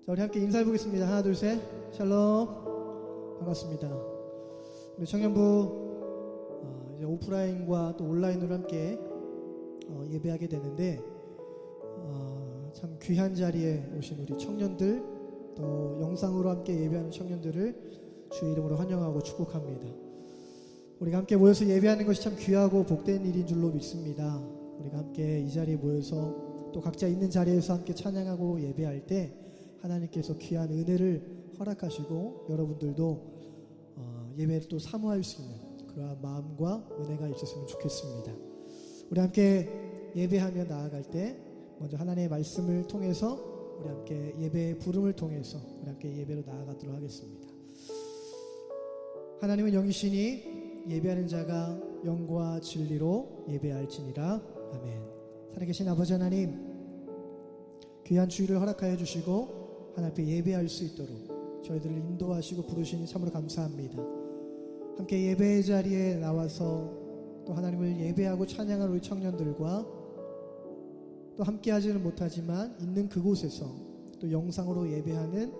자, 우리 함께 인사해 보겠습니다. 하나, 둘, 셋. 샬롬. 반갑습니다. 우리 청년부 이제 오프라인과 또 온라인으로 함께 예배하게 되는데 참 귀한 자리에 오신 우리 청년들, 또 영상으로 함께 예배하는 청년들을 주의 이름으로 환영하고 축복합니다. 우리가 함께 모여서 예배하는 것이 참 귀하고 복된 일인 줄로 믿습니다. 우리가 함께 이 자리에 모여서 또 각자 있는 자리에서 함께 찬양하고 예배할 때 하나님께서 귀한 은혜를 허락하시고 여러분들도 예배를 또 사모할 수 있는 그러한 마음과 은혜가 있었으면 좋겠습니다. 우리 함께 예배하며 나아갈 때 먼저 하나님의 말씀을 통해서 우리 함께 예배의 부름을 통해서 우리 함께 예배로 나아가도록 하겠습니다. 하나님은 영이시니 예배하는 자가 영과 진리로 예배할지니라. 아멘. 살아계신 아버지 하나님, 귀한 주일을 허락하여 주시고 하나님 앞에 예배할 수 있도록 저희들을 인도하시고 부르시니 참으로 감사합니다. 함께 예배의 자리에 나와서 또 하나님을 예배하고 찬양하는 우리 청년들과 또 함께 하지는 못하지만 있는 그곳에서 또 영상으로 예배하는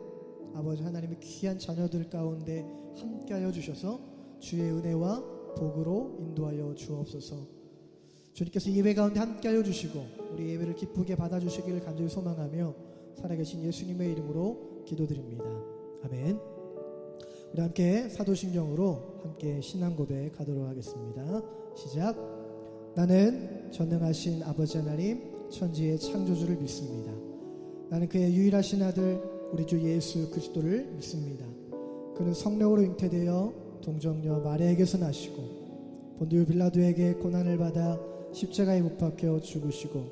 아버지 하나님의 귀한 자녀들 가운데 함께하여 주셔서 주의 은혜와 복으로 인도하여 주옵소서. 주님께서 예배 가운데 함께하여 주시고 우리 예배를 기쁘게 받아주시기를 간절히 소망하며 살아계신 예수님의 이름으로 기도드립니다. 아멘. 우리 함께 사도신경으로 함께 신앙 고백 가도록 하겠습니다. 시작. 나는 전능하신 아버지 하나님 천지의 창조주를 믿습니다. 나는 그의 유일하신 아들 우리 주 예수 그리스도를 믿습니다. 그는 성령으로 잉태되어 동정녀 마리아에게서 나시고 본디오 빌라도에게 고난을 받아 십자가에 못 박혀 죽으시고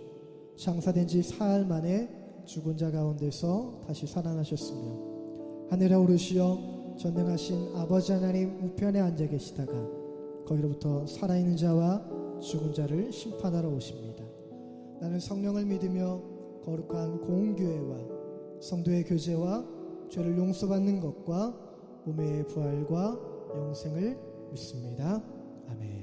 장사된 지 사흘 만에 죽은 자 가운데서 다시 살아나셨으며 하늘에 오르시어 전능하신 아버지 하나님 우편에 앉아 계시다가 거기로부터 살아있는 자와 죽은 자를 심판하러 오십니다. 나는 성령을 믿으며 거룩한 공교회와 성도의 교제와 죄를 용서받는 것과 몸의 부활과 영생을 믿습니다. 아멘.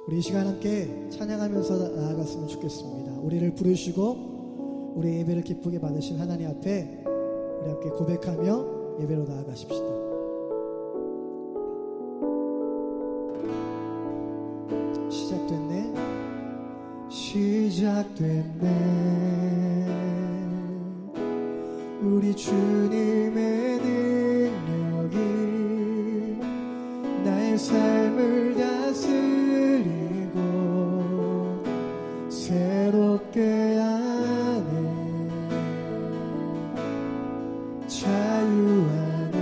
우리 이 시간 함께 찬양하면서 나아갔으면 좋겠습니다. 우리를 부르시고 우리 예배를 기쁘게 받으신 하나님 앞에 우리 함께 고백하며 예배로 나아가십시다. 시작됐네. 우리 주님의 능력이 나의 삶을 다스리고 새롭게 하네. 자유하네.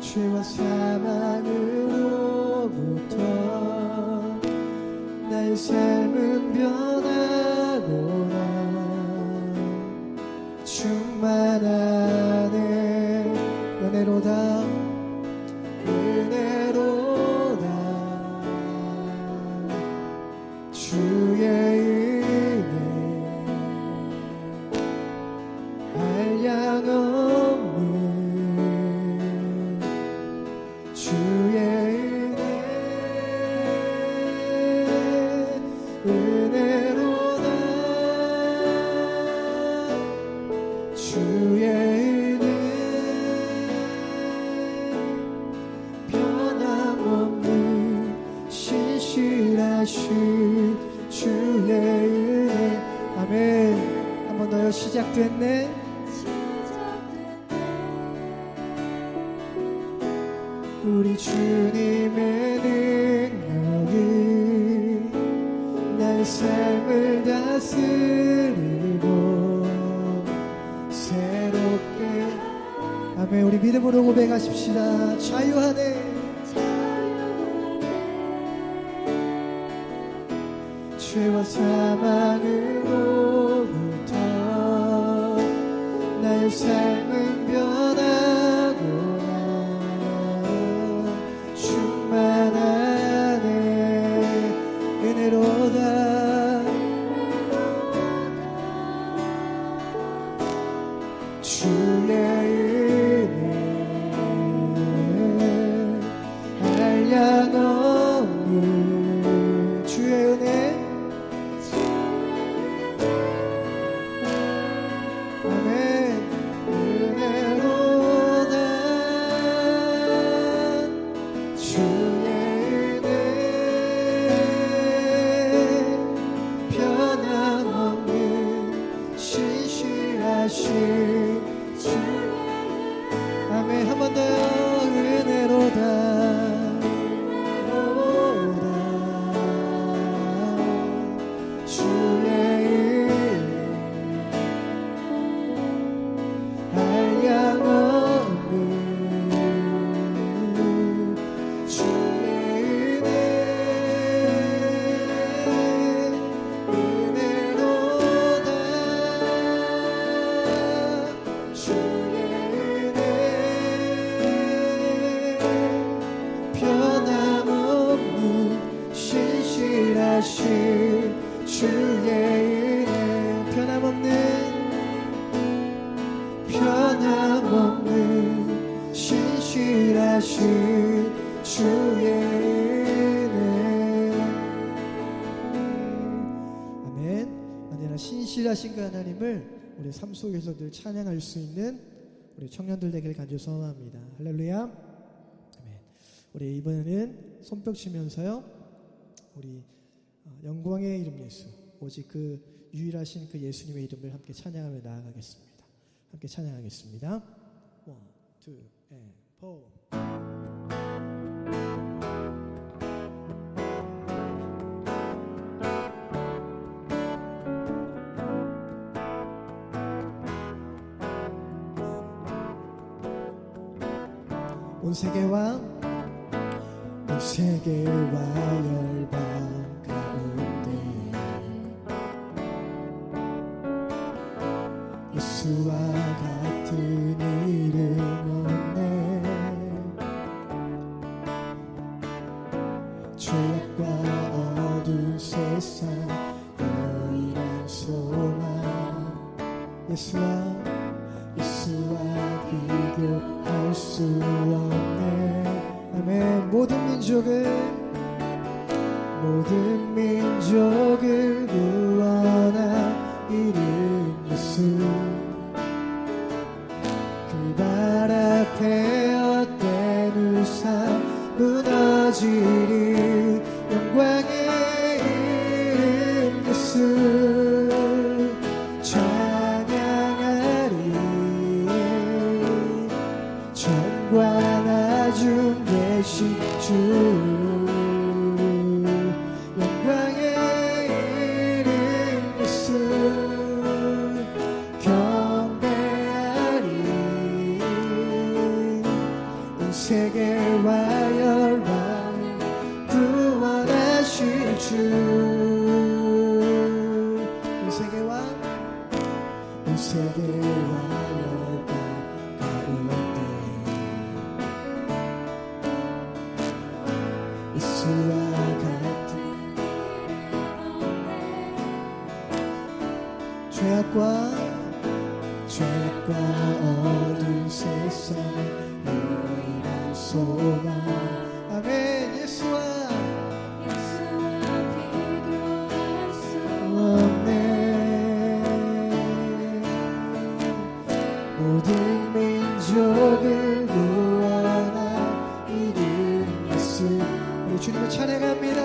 죄와 사망으로부터 나의 삶은 변하구나. 충만하네. 은혜로다. 주의 은혜 한량없는 주의 은혜로다. 주의 은혜 변함없는 신실하신 주의 은혜. 아멘. 한 번 더요. 시작됐네. 우리 주님의 능력이 나의 삶을 다스리고 새롭게. 아멘. 우리 믿음으로 고백하십시다. 자유하네. 죄와 사망으로부터 나의 삶은 변하구나. 충만하네. 은혜로다. 주의 은혜 한량없는 변함없는 신실하신 주의 은혜. 아멘. 언제나 신실하신 그 하나님을 우리 삶 속에서 늘 찬양할 수 있는 우리 청년들 되기를 간절히 소원합니다. 할렐루야. 아멘. 우리 이번에는 손뼉 치면서요, 우리 영광의 이름 예수, 오직 그 유일하신 그 예수님의 이름을 함께 찬양하며 나아가겠습니다. 함께 찬양하겠습니다. 1, 2, and 4. 온 세계와 열방 가운데 예수와 같은 이름 없네. 죄악과 어두운 세상 유일한 소망, 예수와 비교할 수 없네. 아멘. 모든 민족을 구원한 이름 예수, 그발 앞에 헛된 우상 무너지리 영광의 이름 예수 찬양하리. 전과 나중 계신 주 세계와 열방을 구원하실 주. 이 세계와 열방 가운데 예수와 같은 죄악과 어두운 세상 소망. 아멘. 예수와 비교할 수 없네. 모든 민족을 구원한 이름 예수. 우리 주님을 찬양합니다.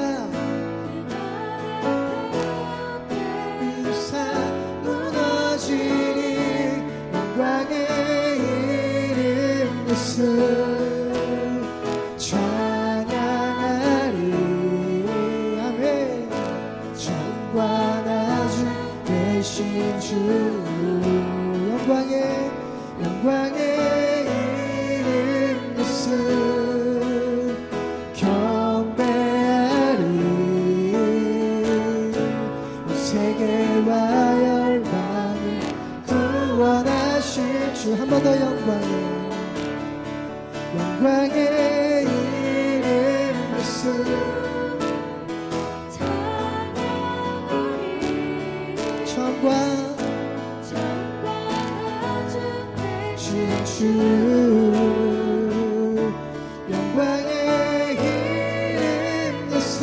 우상 무너지니 영광의 이름 예수 찬양하리. 아멘. 전과 나중 되신 주 영광의 이름 예수 경배하리. 세계와 열방을 구원하실 주. 한 번 더 영광의 이름 예수 전과 나중 주 영광의 이름 예수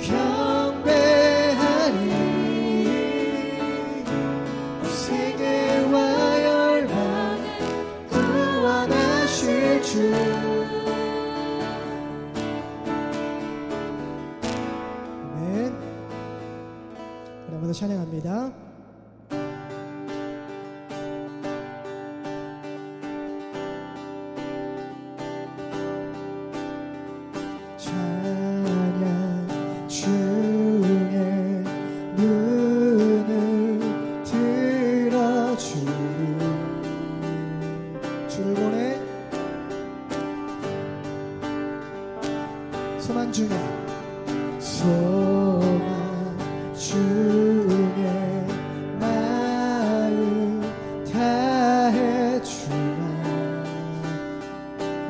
경배하리. 세계와 열방을 구원하실 주. 아멘. 여러분들 찬양합니다. 찬양 중에 눈을 들어주리. 주를 보내 소망 중에 마음 다해 주마.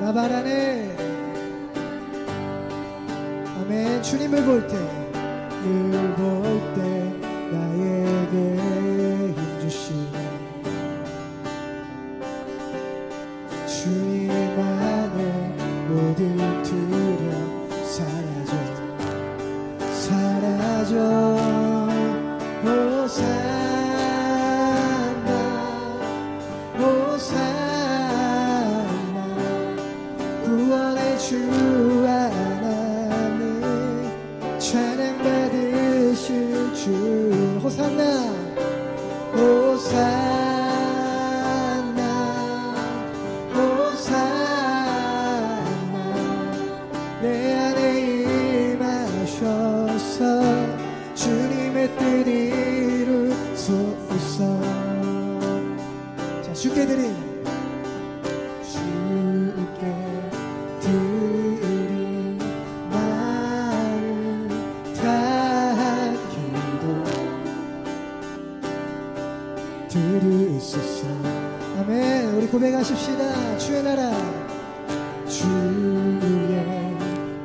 나 바라네. 아멘. 주님을 볼 때 나에게 힘주시네. 주님 안에 모든 두려움 사라져 사라져. 호산나 호산나 구원의 주 하나님 찬양 받으실 주. 호산나 호산나 호산나 내 안에 임하셔서 주님의 뜻 이루소서. 자, 주께 드린 주께 드린 마음 다한 기도 들으소서. 아멘. 우리 고백하십시다. 주의 나라 주의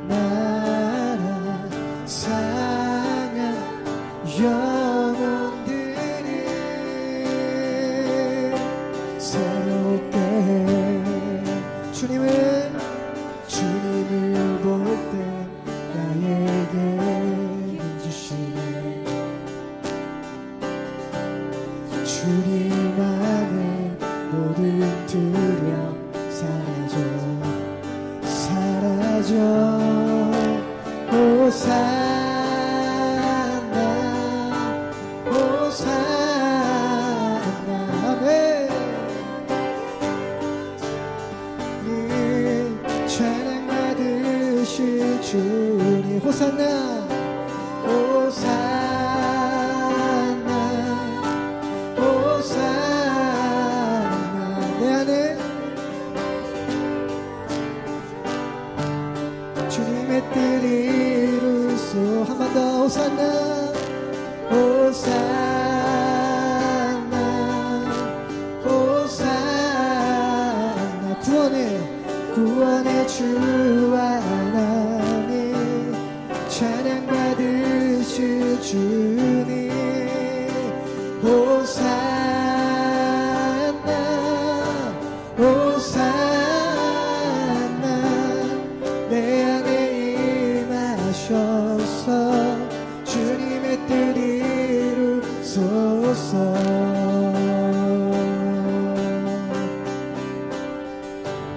나라 상한 영혼들이 새롭게 주님을 볼 때 나에게 주시네. 주님 안에 모든 두려움 사라져 사라져. 호산나 호산나 아멘. 찬양 받으실 주님. 호산나 호산나 호산나 내 안에 주님의 뜻 이루소. 한 번 더. 호산나 호산나 호산나 구원의 주 하나님 찬양 받으실 주님. 호산나 호산나 내 안에 임하셔서 주님의 뜻 이루소서.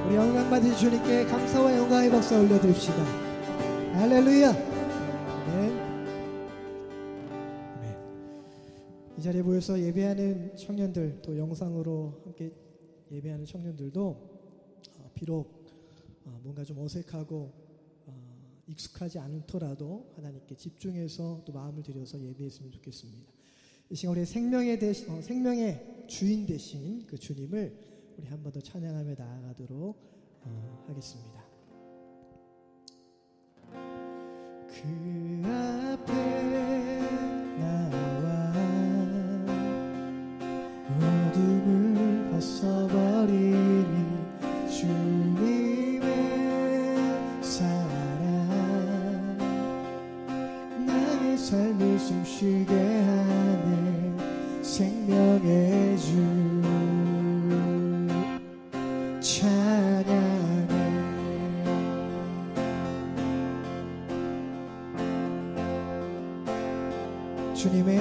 우리 영광 받으신 주님께 감사와 영광의 박수 올려드립시다. 할렐루야. 이 자리에 모여서 예배하는 청년들, 또 영상으로 함께 예배하는 청년들도 비록 뭔가 좀 어색하고 익숙하지 않더라도 하나님께 집중해서 또 마음을 들여서 예배했으면 좋겠습니다. 이 시간 우리 생명의 주인 되신 그 주님을 우리 한 번 더 찬양하며 나아가도록 하겠습니다. 그 앞에 나와 어둠을 벗어버리니 주님의 사랑 나의 삶을 숨쉬게 하네. 생명의 주 찬양해. 주님의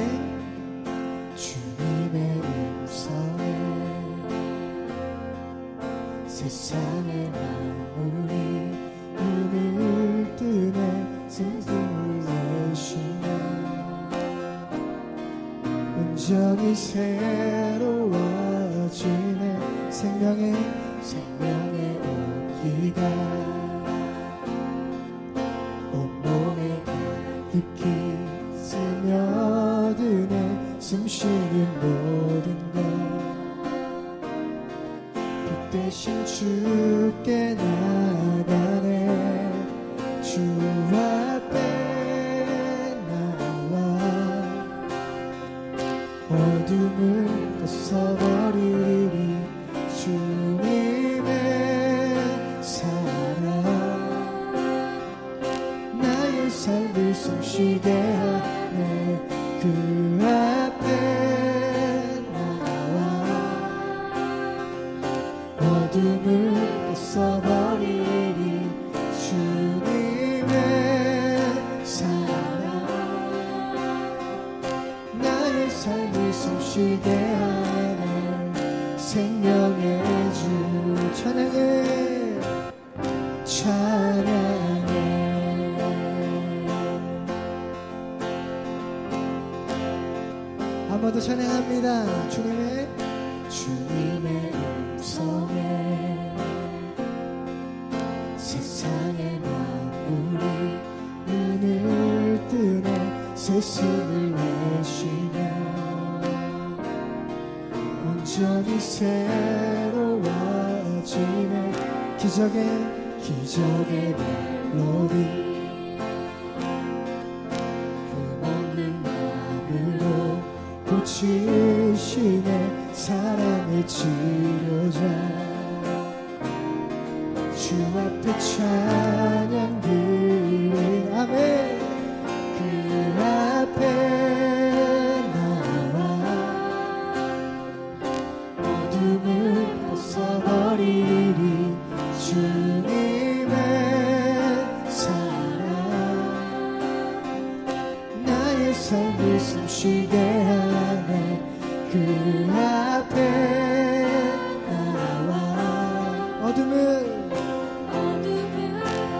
음성에 세상의 만물이 눈을 뜨네. 슬픔을 내쉬며 온전히 새로워지네. 생명의 온기가 온몸에 가득히 스며드네. 숨쉬는 모든 것 빛 대신 주께 나가네. 주 앞에 나와 어둠을 벗어버리리. 주님의 사랑 나의 삶을 숨쉬게 하네. 그 앞에 나와 어둠을 생명의 주 찬양해 찬양해. 한 번 더 찬양합니다. 주님의 음성에 세상의 만물이 눈을 뜨네. 세상을 내쉬며 온전히 새로워지네. 기적의 멜로디 흠없는 마음으로 고치시네. 사랑의 치료자 주 앞에 찬양 드린 아멘. 그 앞에 나와 어둠을 벗어버리리. 주님의 사랑 나의 삶을 숨쉬게 하네. 그 앞에 나와 어둠을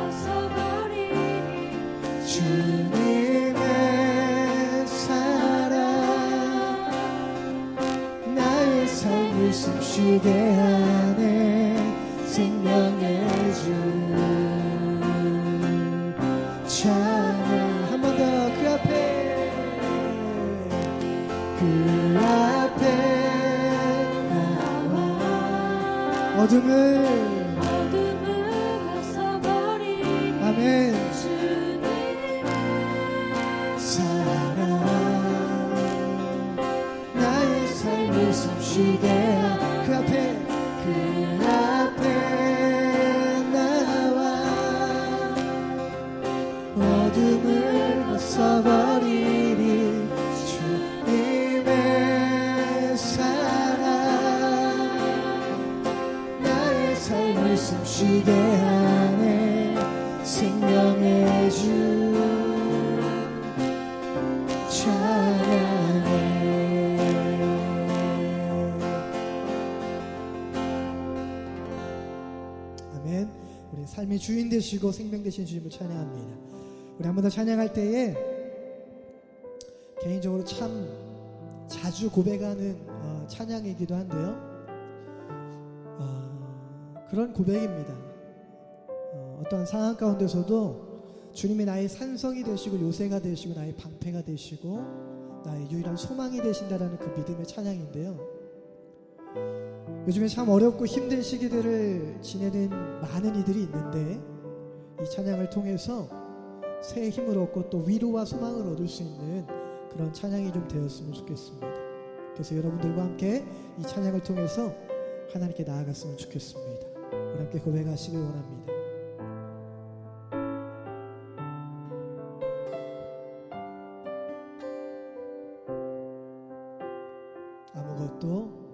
벗어버리니. 주님의 사랑 나의 삶을 숨쉬게 하네. 생명의 주 찬양. 한 번 더 그 앞에 나와 어둠을 벗어버리니. 아멘. 주님의 사랑 나의 삶을 숨쉬게 그 앞에 나와 어둠을 벗어버리니. 주님의 사랑 나의 삶을 숨쉬게 하네. 생명의 주 찬양해. 아멘. 우리 삶의 주인 되시고 생명 되신 주님을 찬양합니다. 우리 한 번 더 찬양할 때에 개인적으로 참 자주 고백하는 찬양이기도 한데요. 그런 고백입니다. 어떠한 상황 가운데서도 주님이 나의 산성이 되시고 요새가 되시고 나의 방패가 되시고 나의 유일한 소망이 되신다라는 그 믿음의 찬양인데요. 요즘에 참 어렵고 힘든 시기들을 지내는 많은 이들이 있는데 이 찬양을 통해서 새 힘을 얻고 또 위로와 소망을 얻을 수 있는 그런 찬양이 좀 되었으면 좋겠습니다. 그래서 여러분들과 함께 이 찬양을 통해서 하나님께 나아갔으면 좋겠습니다. 우리 함께 고백하시길 원합니다. 아무것도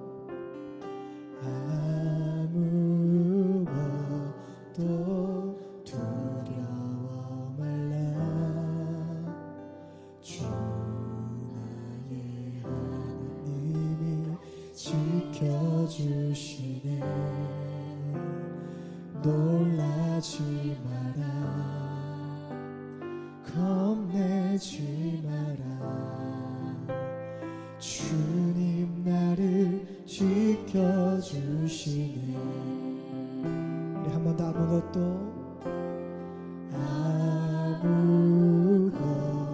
두려워 말라. 주 나의 하나님이 지켜주시네. 놀라지 마라. 겁내지 마라. 주님 나를 지켜주시네. 우리 한 번 더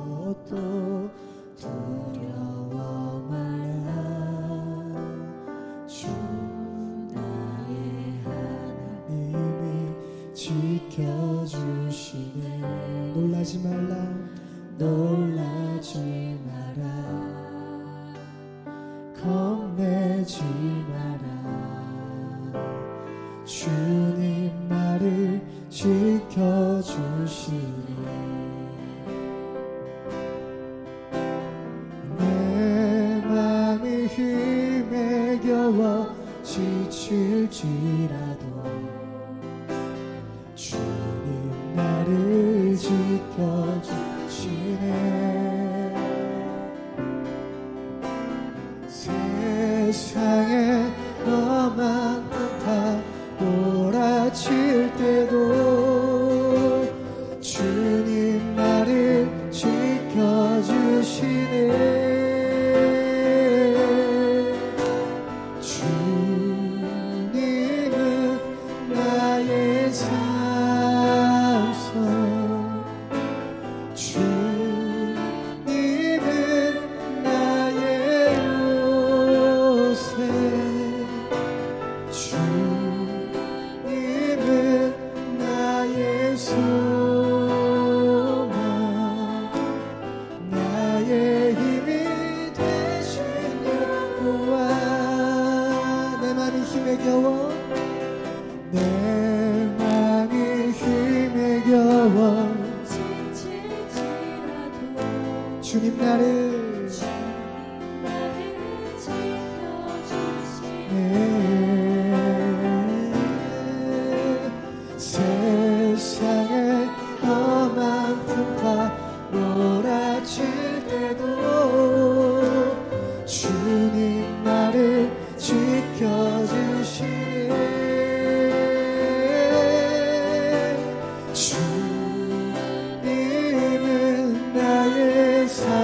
아무것도 두려워 말라. 주 나의 하나님이 지켜주시네. 놀라지 마라. 겁내지 마라. 주님 나를 지켜주시네. 내 맘이 힘에 겨워 지칠지라도 주님 나를 지켜주시네. 세상에 너만 주님은 나의 소망, 나의 힘이 되신 여호와. 내 맘이 힘에 겨워, 내 맘이 힘에 겨워 주님 나를 세상의 험한 풍파 몰아칠 때도 주님 나를 지켜주시네. 주님은 나의 산성.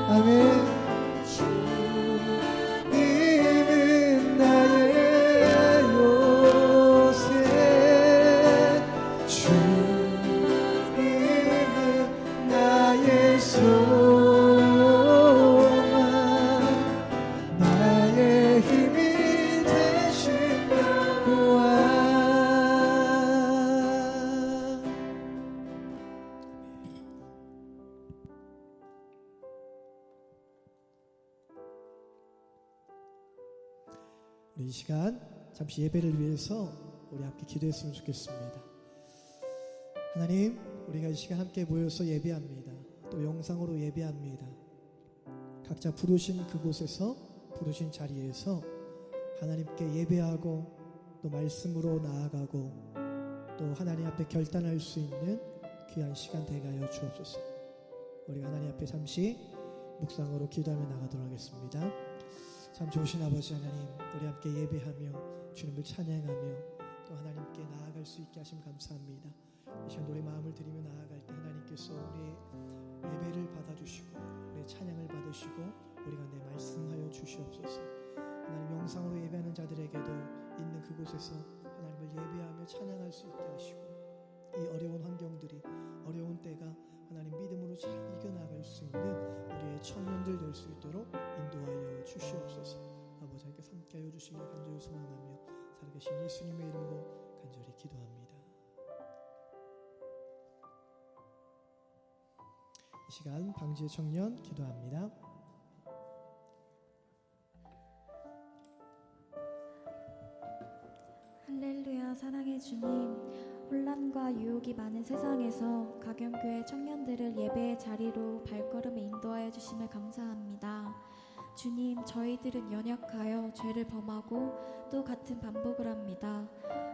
아멘. 주님은 나의 요새, 주님은 나의 소망, 나의 힘이 되신 여호와. 우리 이 시간 잠시 예배를 위해서 우리 함께 기도했으면 좋겠습니다. 하나님, 우리가 이 시간 함께 모여서 예배합니다. 또 영상으로 예배합니다. 각자 부르신 그곳에서, 부르신 자리에서 하나님께 예배하고 또 말씀으로 나아가고 또 하나님 앞에 결단할 수 있는 귀한 시간 되게 하여 주옵소서. 우리가 하나님 앞에 잠시 묵상으로 기도하며 나가도록 하겠습니다. 참 좋으신 아버지 하나님, 우리 함께 예배하며 주님을 찬양하며 또 하나님께 나아갈 수 있게 하심 감사합니다. 이 시간 우리 마음을 드리며 나아갈 때 하나님께서 우리의 예배를 받아주시고 우리의 찬양을 받으시고 우리 가운데 말씀하여 주시옵소서. 하나님, 영상으로 예배하는 자들에게도 있는 그곳에서 하나님을 예배하며 찬양할 수 있게 하시고 이 어려운 환경들이, 어려운 때가 하나님 믿음으로 잘 이겨나갈 수 있는 우리의 청년들 될 수 있도록 인도하여 주시옵소서. 아버지 함께 함께하여 주시길 간절히 소망하며 살아계신 예수님의 이름으로 간절히 기도합니다. 이 시간 방지의 청년 기도합니다. 할렐루야. 사랑의 주님, 혼란과 유혹이 많은 세상에서 가경교회 청년들을 예배의 자리로 발걸음에 인도하여 주심을 감사합니다. 주님, 저희들은 연약하여 죄를 범하고 또 같은 반복을 합니다.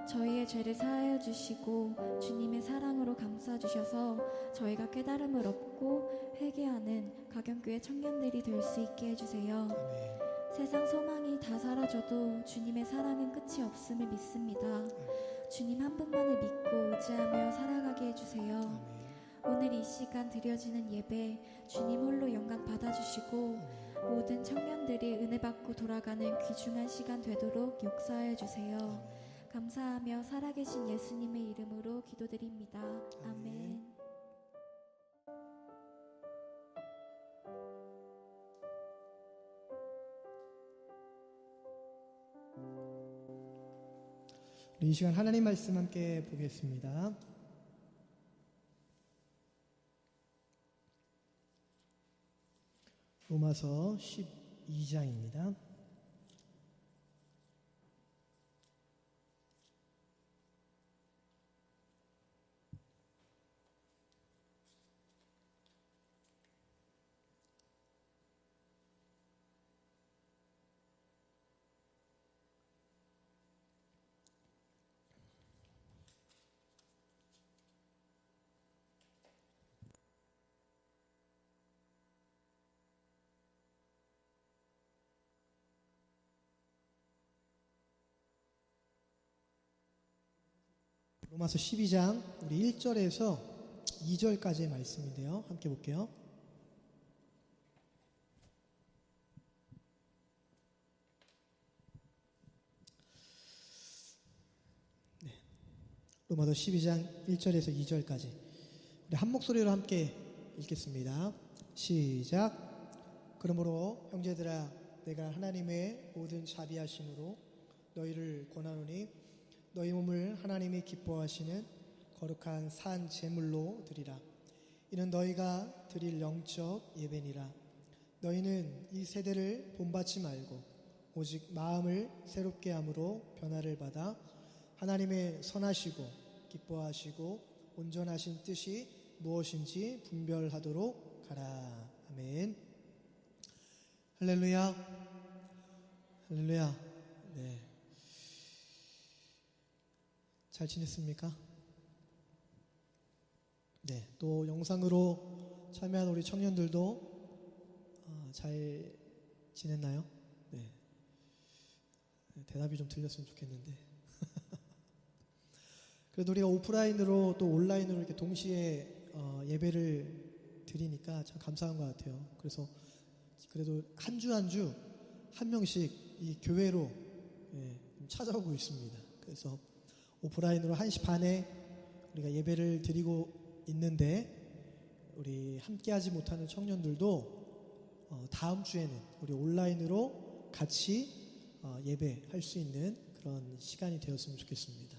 저희의 죄를 사하여 주시고 주님의 사랑으로 감싸 주셔서 저희가 깨달음을 얻고 회개하는 가경교회 청년들이 될 수 있게 해주세요. 세상 소망이 다 사라져도 주님의 사랑은 끝이 없음을 믿습니다. 주님 한 분만을 믿고 의지하며 살아가게 해주세요. 오늘 이 시간 드려지는 예배 주님 홀로 영광 받아주시고 모든 청년들이 은혜 받고 돌아가는 귀중한 시간 되도록 역사하여 주세요. 감사하며 살아계신 예수님의 이름으로 기도드립니다. 아멘. 우리 이 시간 하나님 말씀 함께 보겠습니다. 로마서 12장입니다. 로마서 12장 우리 1절에서 2절까지의 말씀인데요. 함께 볼게요. 네. 로마서 12장 1절에서 2절까지 우리 한 목소리로 함께 읽겠습니다. 시작. 그러므로 형제들아, 내가 하나님의 모든 자비하심으로 너희를 권하노니 너희 몸을 하나님이 기뻐하시는 거룩한 산 제물로 드리라. 이는 너희가 드릴 영적 예배니라. 너희는 이 세대를 본받지 말고 오직 마음을 새롭게 함으로 변화를 받아 하나님의 선하시고 기뻐하시고 온전하신 뜻이 무엇인지 분별하도록 하라. 아멘. 할렐루야. 할렐루야. 네. 잘 지냈습니까? 네. 또 영상으로 참여한 우리 청년들도 잘 지냈나요? 네. 대답이 좀 들렸으면 좋겠는데. 그래도 우리가 오프라인으로 또 온라인으로 이렇게 동시에 예배를 드리니까 참 감사한 것 같아요. 그래서 그래도 한 주 한 주 한 명씩 이 교회로 찾아오고 있습니다. 그래서 오프라인으로 1시 반에 우리가 예배를 드리고 있는데 우리 함께하지 못하는 청년들도 다음 주에는 우리 온라인으로 같이 예배할 수 있는 그런 시간이 되었으면 좋겠습니다.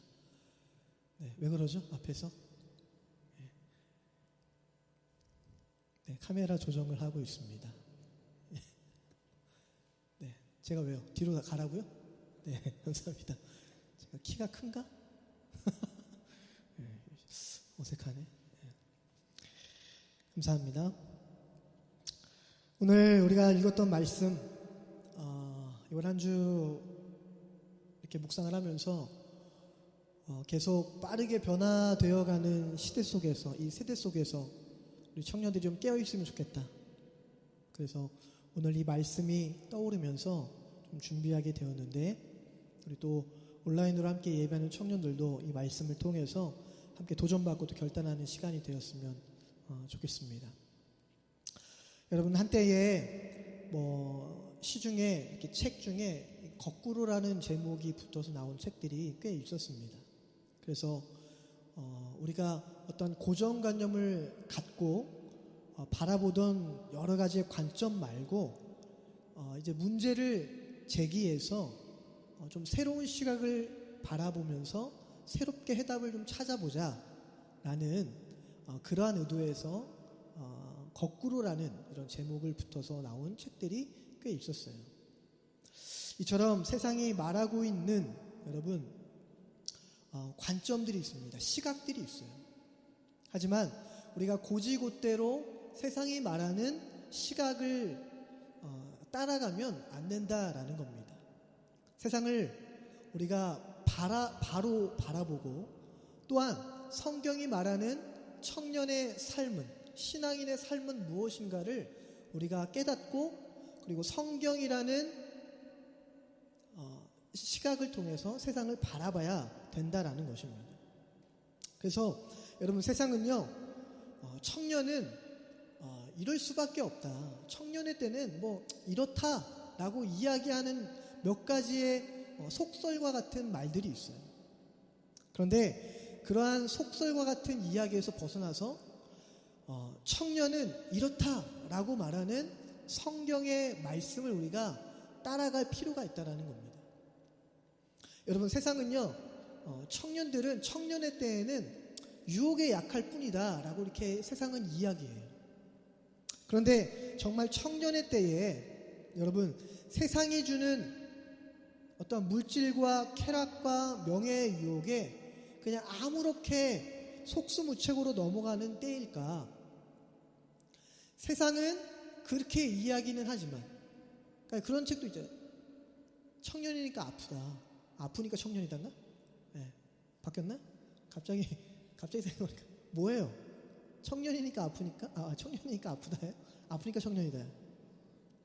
네, 왜 그러죠? 앞에서 네, 카메라 조정을 하고 있습니다. 네, 제가 왜요? 뒤로 가라고요? 네, 감사합니다. 제가 키가 큰가? 네, 어색하네. 네. 감사합니다. 오늘 우리가 읽었던 말씀, 이번 한 주 이렇게 묵상을 하면서 계속 빠르게 변화되어가는 시대 속에서, 이 세대 속에서 우리 청년들이 좀 깨어있으면 좋겠다. 그래서 오늘 이 말씀이 떠오르면서 좀 준비하게 되었는데, 우리 또 온라인으로 함께 예배하는 청년들도 이 말씀을 통해서 함께 도전받고 또 결단하는 시간이 되었으면 좋겠습니다. 여러분, 한때에 시중에 이렇게 책 중에 거꾸로라는 제목이 붙어서 나온 책들이 꽤 있었습니다. 그래서 우리가 어떤 고정관념을 갖고 바라보던 여러 가지의 관점 말고 이제 문제를 제기해서 좀 새로운 시각을 바라보면서 새롭게 해답을 좀 찾아보자 라는 그러한 의도에서 거꾸로라는 이런 제목을 붙어서 나온 책들이 꽤 있었어요. 이처럼 세상이 말하고 있는 여러분 관점들이 있습니다. 시각들이 있어요. 하지만 우리가 고지곳대로 세상이 말하는 시각을 따라가면 안 된다라는 겁니다. 세상을 우리가 바로 바라보고 또한 성경이 말하는 청년의 삶은, 신앙인의 삶은 무엇인가를 우리가 깨닫고 그리고 성경이라는 시각을 통해서 세상을 바라봐야 된다라는 것입니다. 그래서 여러분, 세상은요, 청년은 이럴 수밖에 없다. 청년의 때는 이렇다라고 이야기하는 몇 가지의 속설과 같은 말들이 있어요. 그런데 그러한 속설과 같은 이야기에서 벗어나서 청년은 이렇다라고 말하는 성경의 말씀을 우리가 따라갈 필요가 있다라는 겁니다. 여러분, 세상은요, 청년들은 청년의 때에는 유혹에 약할 뿐이다 라고 이렇게 세상은 이야기해요. 그런데 정말 청년의 때에 여러분, 세상이 주는 어떤 물질과 쾌락과 명예의 유혹에 그냥 아무렇게 속수무책으로 넘어가는 때일까? 세상은 그렇게 이야기는 하지만, 그러니까 그런 책도 있잖아요. 청년이니까 아프다. 아프니까 청년이단가? 네. 바뀌었나? 갑자기 생각하니까 뭐예요? 청년이니까 아프니까? 청년이니까 아프다요? 아프니까 청년이다.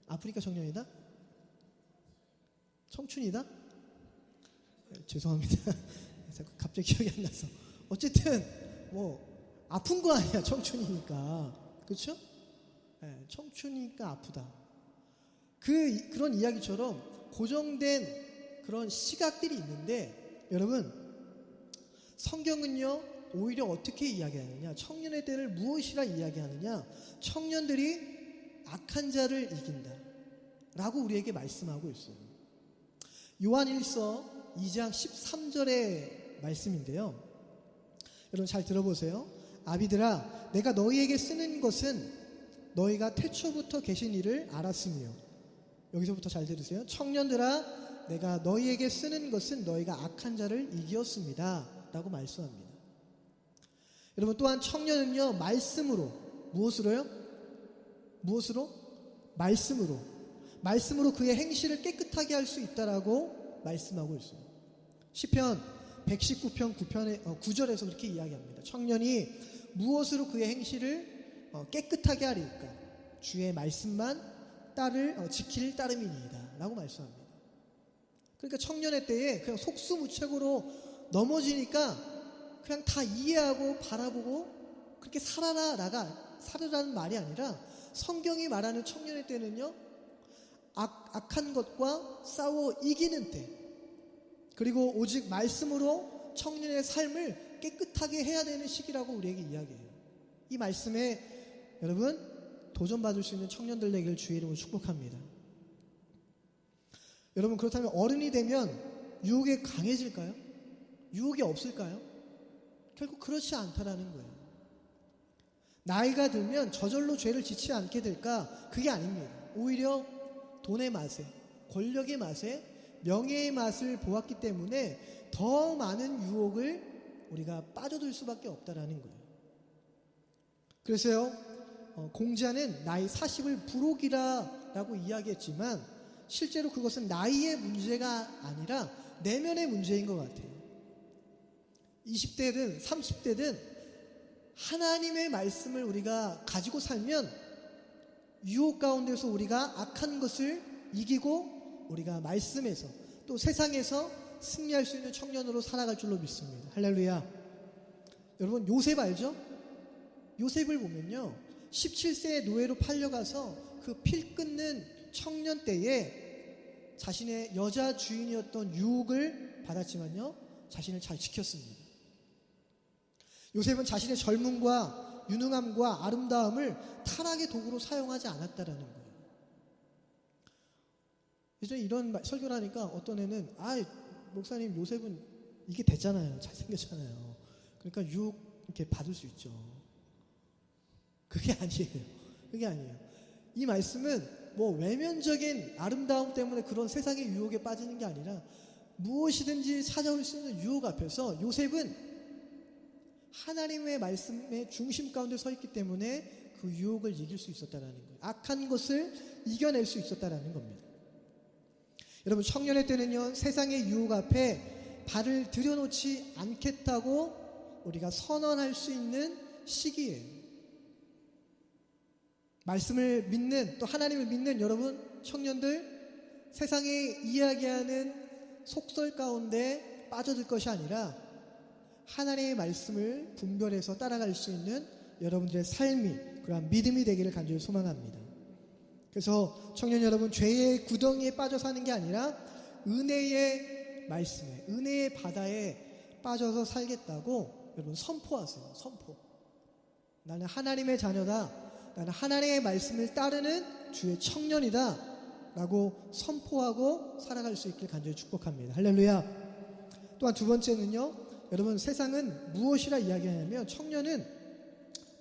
아프니까 청년이다? 청춘이다? 죄송합니다. 갑자기 기억이 안 나서. 어쨌든 아픈 거 아니야, 청춘이니까. 그렇죠? 네, 청춘이니까 아프다. 그런 이야기처럼 고정된 그런 시각들이 있는데, 여러분, 성경은요 오히려 어떻게 이야기하느냐, 청년의 때를 무엇이라 이야기하느냐, 청년들이 악한 자를 이긴다. 라고 우리에게 말씀하고 있어요. 요한일서 2장 13절의 말씀인데요. 여러분 잘 들어보세요. 아비들아, 내가 너희에게 쓰는 것은 너희가 태초부터 계신 이를 알았으며, 여기서부터 잘 들으세요. 청년들아, 내가 너희에게 쓰는 것은 너희가 악한 자를 이기었습니다 라고 말씀합니다. 여러분, 또한 청년은요, 말씀으로, 무엇으로요? 무엇으로? 말씀으로 그의 행실을 깨끗하게 할 수 있다라고 말씀하고 있어요. 시편 119편 9절에서 그렇게 이야기합니다. 청년이 무엇으로 그의 행실을 깨끗하게 하리까? 주의 말씀만 지킬 따름이니이다 라고 말씀합니다. 그러니까 청년의 때에 그냥 속수무책으로 넘어지니까 그냥 다 이해하고 바라보고 그렇게 살으라는 말이 아니라, 성경이 말하는 청년의 때는요, 악한 것과 싸워 이기는 때, 그리고 오직 말씀으로 청년의 삶을 깨끗하게 해야 되는 시기라고 우리에게 이야기해요. 이 말씀에 여러분 도전받을 수 있는 청년들 되기를 주의 이름으로 축복합니다. 여러분, 그렇다면 어른이 되면 유혹에 강해질까요? 유혹이 없을까요? 결국 그렇지 않다라는 거예요. 나이가 들면 저절로 죄를 짓지 않게 될까? 그게 아닙니다. 오히려 돈의 맛에, 권력의 맛에, 명예의 맛을 보았기 때문에 더 많은 유혹을 우리가 빠져들 수밖에 없다라는 거예요. 그래서요, 공자는 나이 40을 불혹이라고 이야기했지만 실제로 그것은 나이의 문제가 아니라 내면의 문제인 것 같아요. 20대든 30대든 하나님의 말씀을 우리가 가지고 살면 유혹 가운데서 우리가 악한 것을 이기고 우리가 말씀에서 또 세상에서 승리할 수 있는 청년으로 살아갈 줄로 믿습니다. 할렐루야. 여러분, 요셉 알죠? 요셉을 보면요, 17세의 노예로 팔려가서 그 필 끊는 청년 때에 자신의 여자 주인이었던 유혹을 받았지만요, 자신을 잘 지켰습니다. 요셉은 자신의 젊음과 유능함과 아름다움을 타락의 도구로 사용하지 않았다라는 거예요. 예전에 이런 설교를 하니까 어떤 애는, 목사님, 요셉은 이게 됐잖아요. 잘생겼잖아요. 그러니까 유혹 이렇게 받을 수 있죠. 그게 아니에요. 이 말씀은 뭐 외면적인 아름다움 때문에 그런 세상의 유혹에 빠지는 게 아니라 무엇이든지 찾아올 수 있는 유혹 앞에서 요셉은 하나님의 말씀의 중심 가운데 서 있기 때문에 그 유혹을 이길 수 있었다라는 거예요. 악한 것을 이겨낼 수 있었다라는 겁니다. 여러분, 청년의 때는요, 세상의 유혹 앞에 발을 들여놓지 않겠다고 우리가 선언할 수 있는 시기예요. 말씀을 믿는, 또 하나님을 믿는 여러분 청년들, 세상에 이야기하는 속설 가운데 빠져들 것이 아니라 하나님의 말씀을 분별해서 따라갈 수 있는 여러분들의 삶이, 그러한 믿음이 되기를 간절히 소망합니다. 그래서 청년 여러분, 죄의 구덩이에 빠져 사는 게 아니라 은혜의 말씀에, 은혜의 바다에 빠져서 살겠다고 여러분 선포하세요. 선포. 나는 하나님의 자녀다, 나는 하나님의 말씀을 따르는 주의 청년이다 라고 선포하고 살아갈 수 있길 간절히 축복합니다. 할렐루야. 또한 두 번째는요, 여러분, 세상은 무엇이라 이야기하냐면, 청년은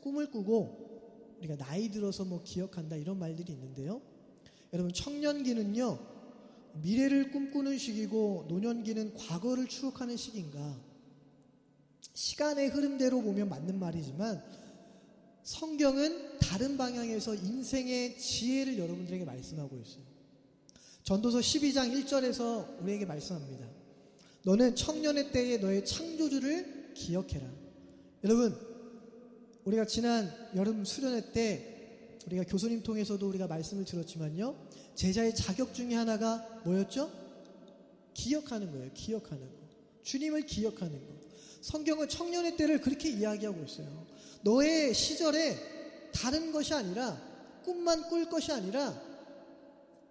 꿈을 꾸고 우리가 나이 들어서 기억한다 이런 말들이 있는데요, 여러분, 청년기는요 미래를 꿈꾸는 시기고 노년기는 과거를 추억하는 시기인가? 시간의 흐름대로 보면 맞는 말이지만 성경은 다른 방향에서 인생의 지혜를 여러분들에게 말씀하고 있어요. 전도서 12장 1절에서 우리에게 말씀합니다. 너는 청년의 때에 너의 창조주를 기억해라. 여러분, 우리가 지난 여름 수련회 때 우리가 교수님 통해서도 우리가 말씀을 들었지만요, 제자의 자격 중에 하나가 뭐였죠? 기억하는 거예요. 기억하는 거. 주님을 기억하는 거. 성경은 청년의 때를 그렇게 이야기하고 있어요. 너의 시절에 다른 것이 아니라, 꿈만 꿀 것이 아니라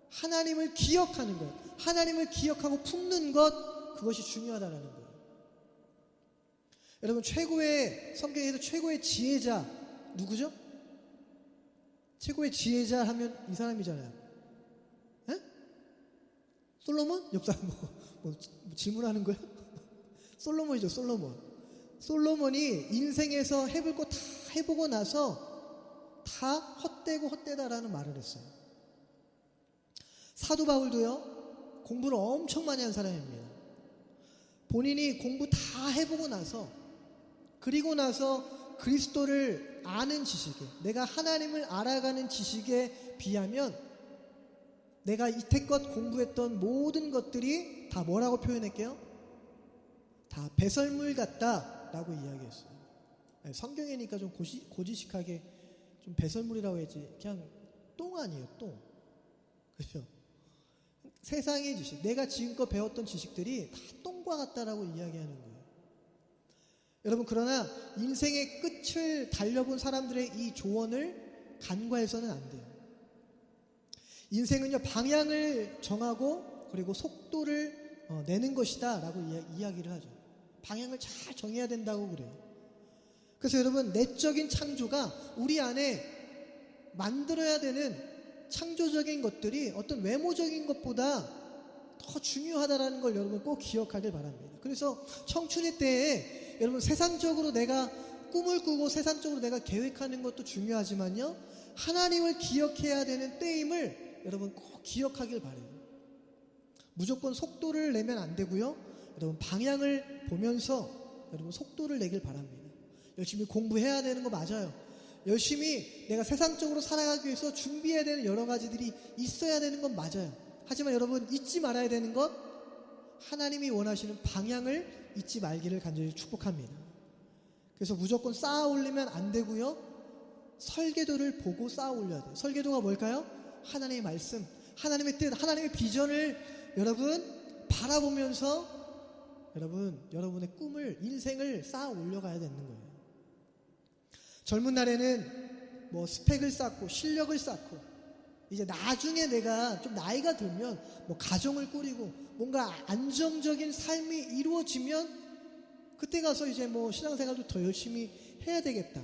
하나님을 기억하는 것, 하나님을 기억하고 품는 것, 그것이 중요하다는 거예요. 여러분, 성경에서 최고의 지혜자 누구죠? 최고의 지혜자 하면 이 사람이잖아요. 에? 솔로몬? 옆 사람 뭐 질문하는 거야? 솔로몬이죠, 솔로몬. 솔로몬이 인생에서 해볼 거 다 해보고 나서 다 헛되고 헛되다라는 말을 했어요. 사도 바울도요, 공부를 엄청 많이 한 사람입니다. 본인이 공부 다 해보고 나서, 그리고 나서 그리스도를 아는 지식에, 내가 하나님을 알아가는 지식에 비하면 내가 이태껏 공부했던 모든 것들이 다 뭐라고 표현할게요? 다 배설물 같다라고 이야기했어요. 성경이니까 좀 고지식하게 좀 배설물이라고 해야지, 그냥 똥 아니에요, 똥. 그렇죠? 세상의 지식, 내가 지금껏 배웠던 지식들이 다 똥과 같다라고 이야기하는 거예요. 여러분, 그러나 인생의 끝을 달려본 사람들의 이 조언을 간과해서는 안 돼요. 인생은요, 방향을 정하고 그리고 속도를 내는 것이다 라고 이야기를 하죠. 방향을 잘 정해야 된다고 그래요. 그래서 여러분, 내적인 창조가 우리 안에 만들어야 되는 창조적인 것들이 어떤 외모적인 것보다 더 중요하다라는 걸 여러분 꼭 기억하길 바랍니다. 그래서 청춘의 때에 여러분, 세상적으로 내가 꿈을 꾸고 세상적으로 내가 계획하는 것도 중요하지만요, 하나님을 기억해야 되는 때임을 여러분 꼭 기억하길 바라요. 무조건 속도를 내면 안 되고요, 여러분 방향을 보면서 여러분 속도를 내길 바랍니다. 열심히 공부해야 되는 거 맞아요. 열심히 내가 세상적으로 살아가기 위해서 준비해야 되는 여러 가지들이 있어야 되는 건 맞아요. 하지만 여러분 잊지 말아야 되는 것, 하나님이 원하시는 방향을 잊지 말기를 간절히 축복합니다. 그래서 무조건 쌓아 올리면 안 되고요, 설계도를 보고 쌓아 올려야 돼요. 설계도가 뭘까요? 하나님의 말씀, 하나님의 뜻, 하나님의 비전을 여러분 바라보면서 여러분의 꿈을, 인생을 쌓아 올려가야 되는 거예요. 젊은 날에는 뭐 스펙을 쌓고 실력을 쌓고, 이제 나중에 내가 좀 나이가 들면 뭐 가정을 꾸리고 뭔가 안정적인 삶이 이루어지면 그때 가서 이제 뭐 신앙생활도 더 열심히 해야 되겠다,